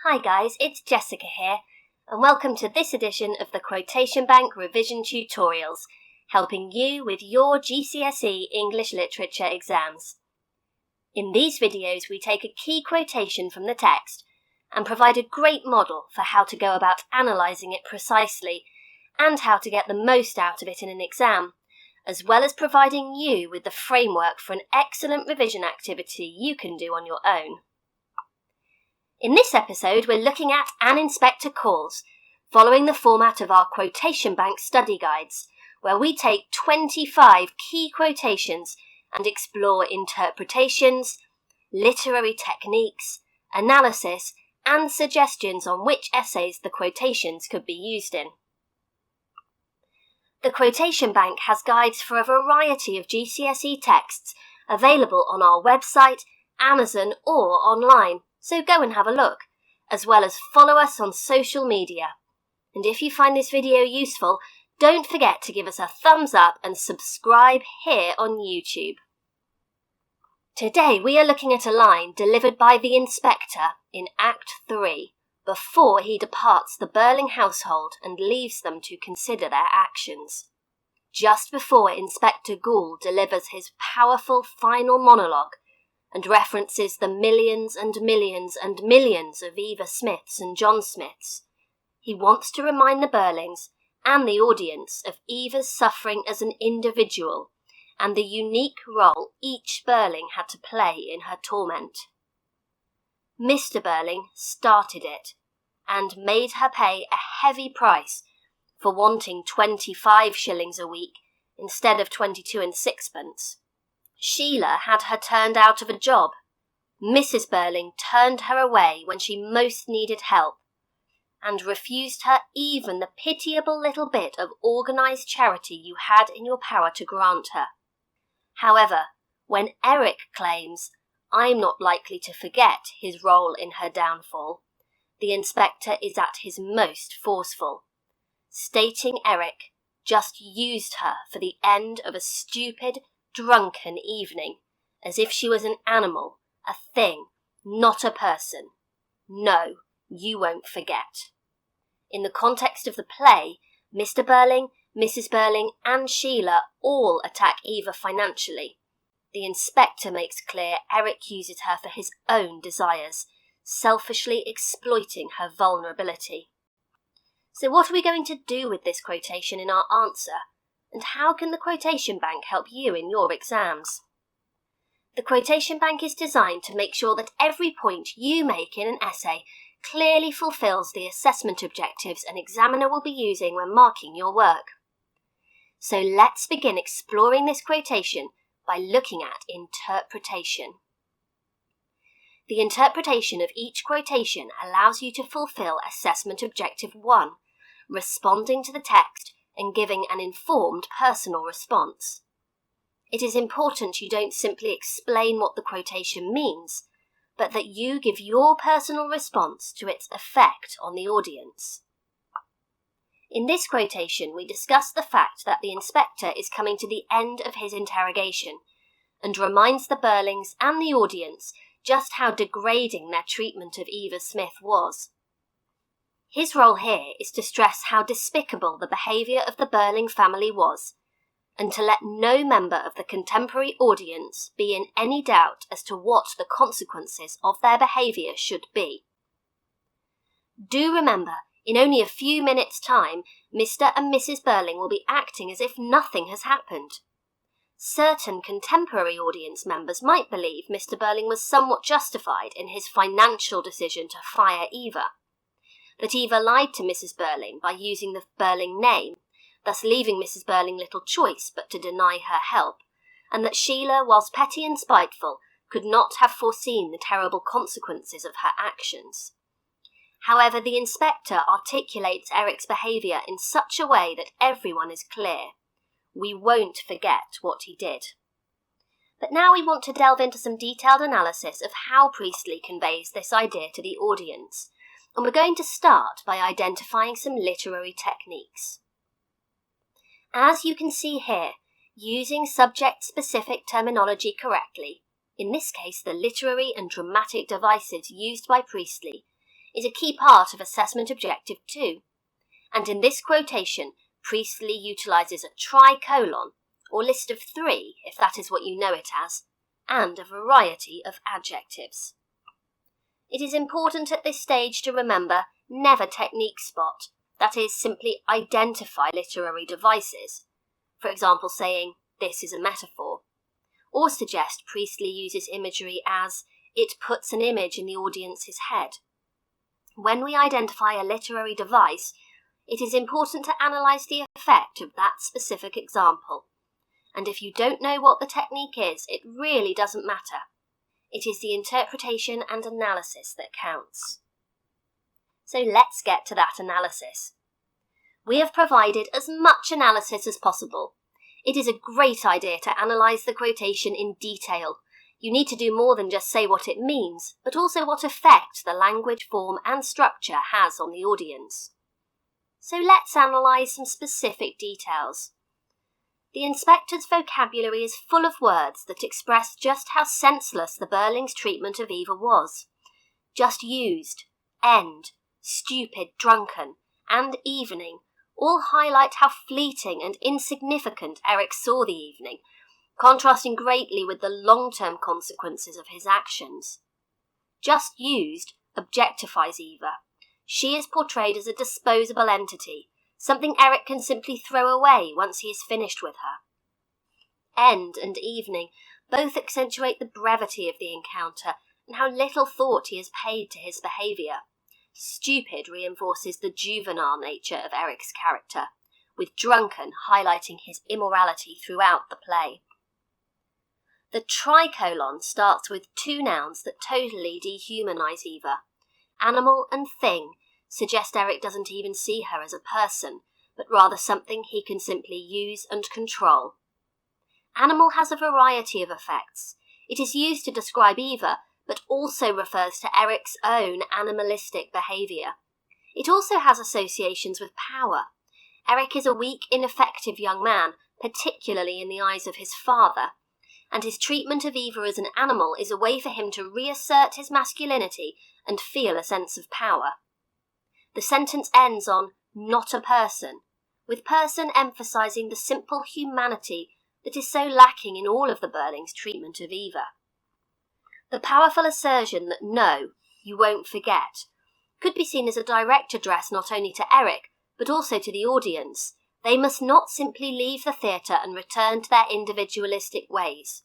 Hi guys, it's Jessica here, and welcome to this edition of the Quotation Bank Revision Tutorials, helping you with your GCSE English Literature exams. In these videos we take a key quotation from the text and provide a great model for how to go about analysing it precisely and how to get the most out of it in an exam, as well as providing you with the framework for an excellent revision activity you can do on your own. In this episode, we're looking at An Inspector Calls, following the format of our Quotation Bank study guides, where we take 25 key quotations and explore interpretations, literary techniques, analysis, and suggestions on which essays the quotations could be used in. The Quotation Bank has guides for a variety of GCSE texts available on our website, Amazon, or online. So go and have a look, as well as follow us on social media. And if you find this video useful, don't forget to give us a thumbs up and subscribe here on YouTube. Today we are looking at a line delivered by the inspector in Act 3, before he departs the Burling household and leaves them to consider their actions. Just before Inspector Gould delivers his powerful final monologue, and references the millions and millions and millions of Eva Smiths and John Smiths, he wants to remind the Burlings and the audience of Eva's suffering as an individual and the unique role each Burling had to play in her torment. Mr. Burling started it and made her pay a heavy price for wanting 25 shillings a week instead of 22 and sixpence. Sheila had her turned out of a job. Mrs. Burling turned her away when she most needed help, and refused her even the pitiable little bit of organised charity you had in your power to grant her. However, when Eric claims, "I'm not likely to forget" his role in her downfall, the inspector is at his most forceful, stating Eric just used her for the end of a stupid, drunken evening, as if she was an animal, a thing, not a person. No, you won't forget. In the context of the play, Mr. Burling, Mrs. Burling, and Sheila all attack Eva financially. The inspector makes clear Eric uses her for his own desires, selfishly exploiting her vulnerability. So what are we going to do with this quotation in our answer? And how can the Quotation Bank help you in your exams? The Quotation Bank is designed to make sure that every point you make in an essay clearly fulfills the assessment objectives an examiner will be using when marking your work. So let's begin exploring this quotation by looking at interpretation. The interpretation of each quotation allows you to fulfill assessment objective 1, responding to the text and giving an informed personal response. It is important you don't simply explain what the quotation means, but that you give your personal response to its effect on the audience. In this quotation, we discuss the fact that the inspector is coming to the end of his interrogation and reminds the Burlings and the audience just how degrading their treatment of Eva Smith was. His role here is to stress how despicable the behaviour of the Burling family was, and to let no member of the contemporary audience be in any doubt as to what the consequences of their behaviour should be. Do remember, in only a few minutes' time, Mr. and Mrs. Burling will be acting as if nothing has happened. Certain contemporary audience members might believe Mr. Burling was somewhat justified in his financial decision to fire Eva, that Eva lied to Mrs. Burling by using the Burling name, thus leaving Mrs. Burling little choice but to deny her help, and that Sheila, whilst petty and spiteful, could not have foreseen the terrible consequences of her actions. However, the inspector articulates Eric's behaviour in such a way that everyone is clear. We won't forget what he did. But now we want to delve into some detailed analysis of how Priestley conveys this idea to the audience, and we're going to start by identifying some literary techniques. As you can see here, using subject-specific terminology correctly, in this case the literary and dramatic devices used by Priestley, is a key part of assessment objective 2. And in this quotation, Priestley utilises a tricolon, or list of 3, if that is what you know it as, and a variety of adjectives. It is important at this stage to remember never technique spot, that is, simply identify literary devices. For example, saying, "This is a metaphor," or suggest Priestley uses imagery as, "It puts an image in the audience's head." When we identify a literary device, it is important to analyse the effect of that specific example. And if you don't know what the technique is, it really doesn't matter. It is the interpretation and analysis that counts. So let's get to that analysis. We have provided as much analysis as possible. It is a great idea to analyse the quotation in detail. You need to do more than just say what it means, but also what effect the language, form and structure has on the audience. So let's analyse some specific details. The inspector's vocabulary is full of words that express just how senseless the Burlings' treatment of Eva was. Just used, end, stupid, drunken, and evening all highlight how fleeting and insignificant Eric saw the evening, contrasting greatly with the long-term consequences of his actions. Just used objectifies Eva. She is portrayed as a disposable entity, something Eric can simply throw away once he is finished with her. End and evening both accentuate the brevity of the encounter and how little thought he has paid to his behaviour. Stupid reinforces the juvenile nature of Eric's character, with drunken highlighting his immorality throughout the play. The tricolon starts with 2 nouns that totally dehumanise Eva. Animal and thing suggest Eric doesn't even see her as a person, but rather something he can simply use and control. Animal has a variety of effects. It is used to describe Eva, but also refers to Eric's own animalistic behaviour. It also has associations with power. Eric is a weak, ineffective young man, particularly in the eyes of his father, and his treatment of Eva as an animal is a way for him to reassert his masculinity and feel a sense of power. The sentence ends on "not a person," with person emphasising the simple humanity that is so lacking in all of the Burlings' treatment of Eva. The powerful assertion that "no, you won't forget" could be seen as a direct address not only to Eric, but also to the audience. They must not simply leave the theatre and return to their individualistic ways.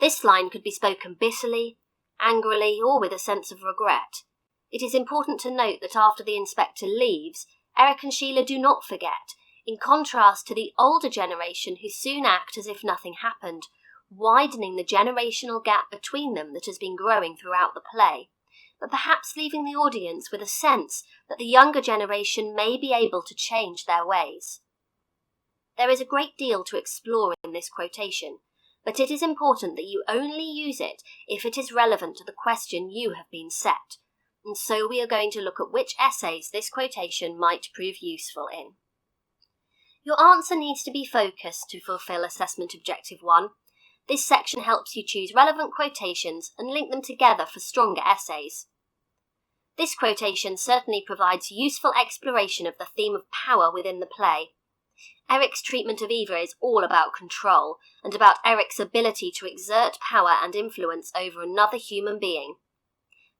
This line could be spoken bitterly, angrily, or with a sense of regret. It is important to note that after the inspector leaves, Eric and Sheila do not forget, in contrast to the older generation who soon act as if nothing happened, widening the generational gap between them that has been growing throughout the play, but perhaps leaving the audience with a sense that the younger generation may be able to change their ways. There is a great deal to explore in this quotation, but it is important that you only use it if it is relevant to the question you have been set, and so we are going to look at which essays this quotation might prove useful in. Your answer needs to be focused to fulfil assessment objective 1. This section helps you choose relevant quotations and link them together for stronger essays. This quotation certainly provides useful exploration of the theme of power within the play. Eric's treatment of Eva is all about control, and about Eric's ability to exert power and influence over another human being.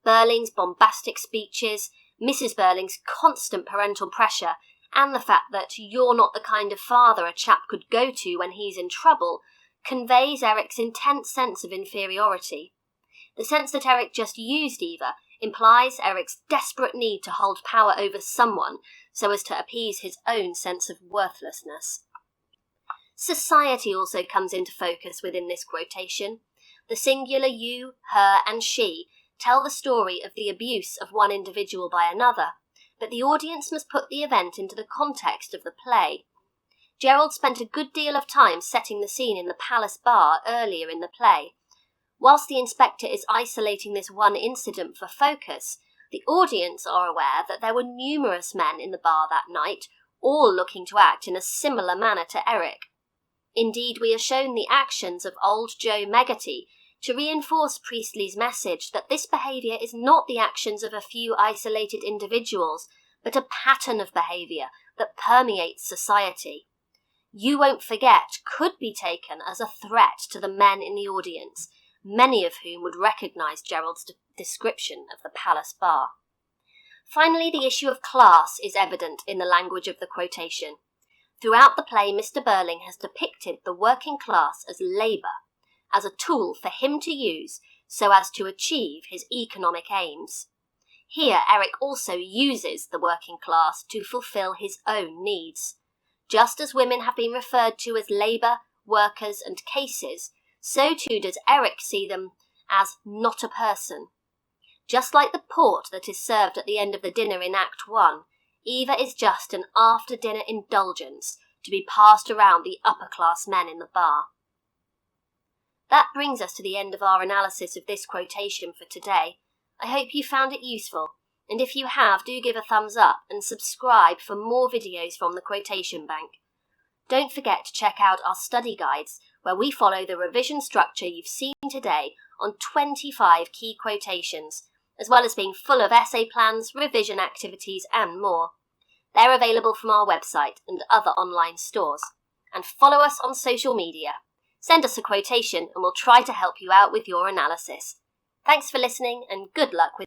Burling's bombastic speeches, Mrs. Burling's constant parental pressure, and the fact that "you're not the kind of father a chap could go to when he's in trouble," conveys Eric's intense sense of inferiority. The sense that Eric just used Eva implies Eric's desperate need to hold power over someone so as to appease his own sense of worthlessness. Society also comes into focus within this quotation. The singular you, her, and she tell the story of the abuse of one individual by another, but the audience must put the event into the context of the play. Gerald spent a good deal of time setting the scene in the Palace Bar earlier in the play. Whilst the inspector is isolating this one incident for focus, the audience are aware that there were numerous men in the bar that night, all looking to act in a similar manner to Eric. Indeed, we are shown the actions of old Joe Meggerty, to reinforce Priestley's message that this behaviour is not the actions of a few isolated individuals, but a pattern of behaviour that permeates society. "You won't forget" could be taken as a threat to the men in the audience, many of whom would recognise Gerald's description of the palace bar. Finally, the issue of class is evident in the language of the quotation. Throughout the play, Mr. Burling has depicted the working class as labour, as a tool for him to use so as to achieve his economic aims. Here, Eric also uses the working class to fulfil his own needs. Just as women have been referred to as labour, workers and cases, so too does Eric see them as not a person. Just like the port that is served at the end of the dinner in Act 1, Eva is just an after-dinner indulgence to be passed around the upper-class men in the bar. That brings us to the end of our analysis of this quotation for today. I hope you found it useful, and if you have, do give a thumbs up and subscribe for more videos from the Quotation Bank. Don't forget to check out our study guides, where we follow the revision structure you've seen today on 25 key quotations, as well as being full of essay plans, revision activities and more. They're available from our website and other online stores. And follow us on social media. Send us a quotation and we'll try to help you out with your analysis. Thanks for listening and good luck with